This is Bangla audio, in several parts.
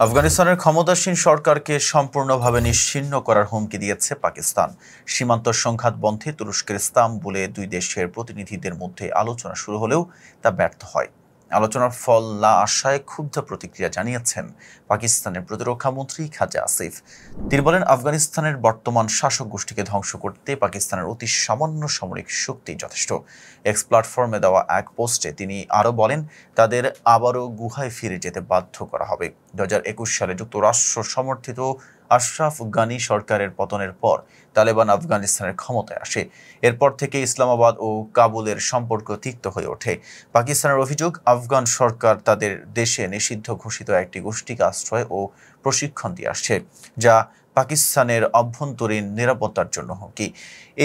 আফগানিস্তানের ক্ষমতাসীন সরকারকে সম্পূর্ণভাবে নিশ্চিহ্ন করার হুমকি দিয়েছে পাকিস্তান। সীমান্ত সংঘাত বন্ধে তুরস্কের ইস্তাম্বুলে দুই দেশের প্রতিনিধিদের মধ্যে আলোচনা শুরু হলেও তা ব্যর্থ হয়। আলোচনার ফল না আসায় ক্ষুব্ধ প্রতিক্রিয়া জানিয়েছেন পাকিস্তানের প্রতিরক্ষামন্ত্রী খাজা আসিফ। তিনি বলেন, আফগানিস্তানের বর্তমান শাসক গোষ্ঠীকে ধ্বংস করতে পাকিস্তানের অতি সামান্য সামরিক শক্তি যথেষ্ট। এক্স প্ল্যাটফর্মে দেওয়া এক পোস্টে তিনি আরও বলেন, তাদের আবারও গুহায় ফিরে যেতে বাধ্য করা হবে। 2021 সালে যুক্তরাষ্ট্র সমর্থিত আশরাফ গানি সরকারের পতনের পর তালেবান আফগানিস্তানের ক্ষমতায় আসে। এরপর থেকে ইসলামাবাদ ও কাবুলের সম্পর্ক তিক্ত হয়ে ওঠে। পাকিস্তানের অভিযোগ, আফগান সরকার তাদের দেশে নিষিদ্ধ ঘোষিত একটি গোষ্ঠীকে আশ্রয় ও প্রশিক্ষণ দিয়ে আসছে, যা পাকিস্তানের অভ্যন্তরীণ নিরাপত্তার জন্য হুমকি।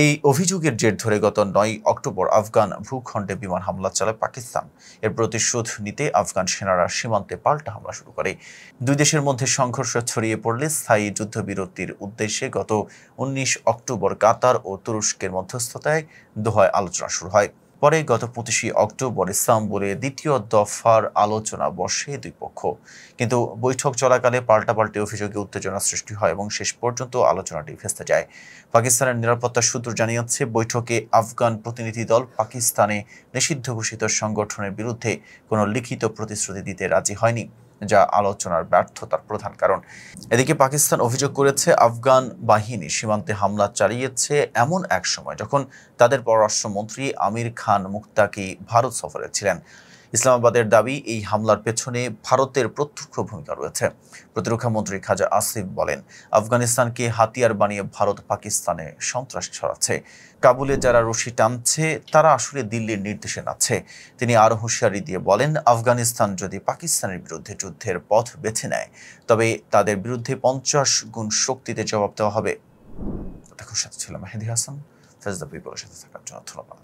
এই অভিযোগের জের ধরে গত 9 অক্টোবর আফগান ভূখণ্ডে বিমান হামলা চালায় পাকিস্তান। এর প্রতিশোধ নিতে আফগান সেনারা সীমান্তে পাল্টা হামলা শুরু করে। দুই দেশের মধ্যে সংঘর্ষ ছড়িয়ে পড়লে স্থায়ী যুদ্ধবিরতির উদ্দেশ্যে গত 19 অক্টোবর কাতার ও তুরস্কের মধ্যস্থতায় দোহায় আলোচনা শুরু হয়। পরে গত 25 অক্টোবর ইস্তাম্বুলে দ্বিতীয় দফার আলোচনা বসে দুই পক্ষ। কিন্তু বৈঠক চলাকালে পাল্টাপাল্টি অভিযোগে উত্তেজনা সৃষ্টি হয় এবং শেষ পর্যন্ত আলোচনাটি ভেস্তে যায়। পাকিস্তানের নিরাপত্তা সূত্র জানিয়েছে, বৈঠকে আফগান প্রতিনিধি দল পাকিস্তানে নিষিদ্ধ ঘোষিত সংগঠনের বিরুদ্ধে কোনো লিখিত প্রতিশ্রুতি দিতে রাজি হয়নি, যা আলোচনার ব্যর্থতার প্রধান কারণ। এদিকে পাকিস্তান অভিযোগ করেছে, আফগান বাহিনী সীমান্তে হামলা চালিয়েছে এমন এক সময় যখন তাদের পররাষ্ট্রমন্ত্রী আমির খান মুক্তাকি ভারত সফরে ছিলেন। ইসলামাবাদের দাবি, এই হামলার পেছনে ভারতের প্রত্যক্ষ ভূমিকা রয়েছে। প্রতিরক্ষামন্ত্রী খাজা আসিফ বলেন, আফগানিস্তানকে হাতিয়ার বানিয়ে ভারত পাকিস্তানে সন্ত্রাস ছড়াচ্ছে। কাবুলে যারা রশি টানছে তারা আসলে দিল্লির নির্দেশে নাচছে। তিনি আরও হুঁশিয়ারি দিয়ে বলেন, আফগানিস্তান যদি পাকিস্তানের বিরুদ্ধে যুদ্ধের পথ বেছে নেয়, তবে তাদের বিরুদ্ধে 50 গুণ শক্তিতে জবাব দেওয়া হবে। সাথে ছিলাম মেহেদী হাসান। ফেজ দ্য পিপলের সাথে থাকার জন্য ধন্যবাদ।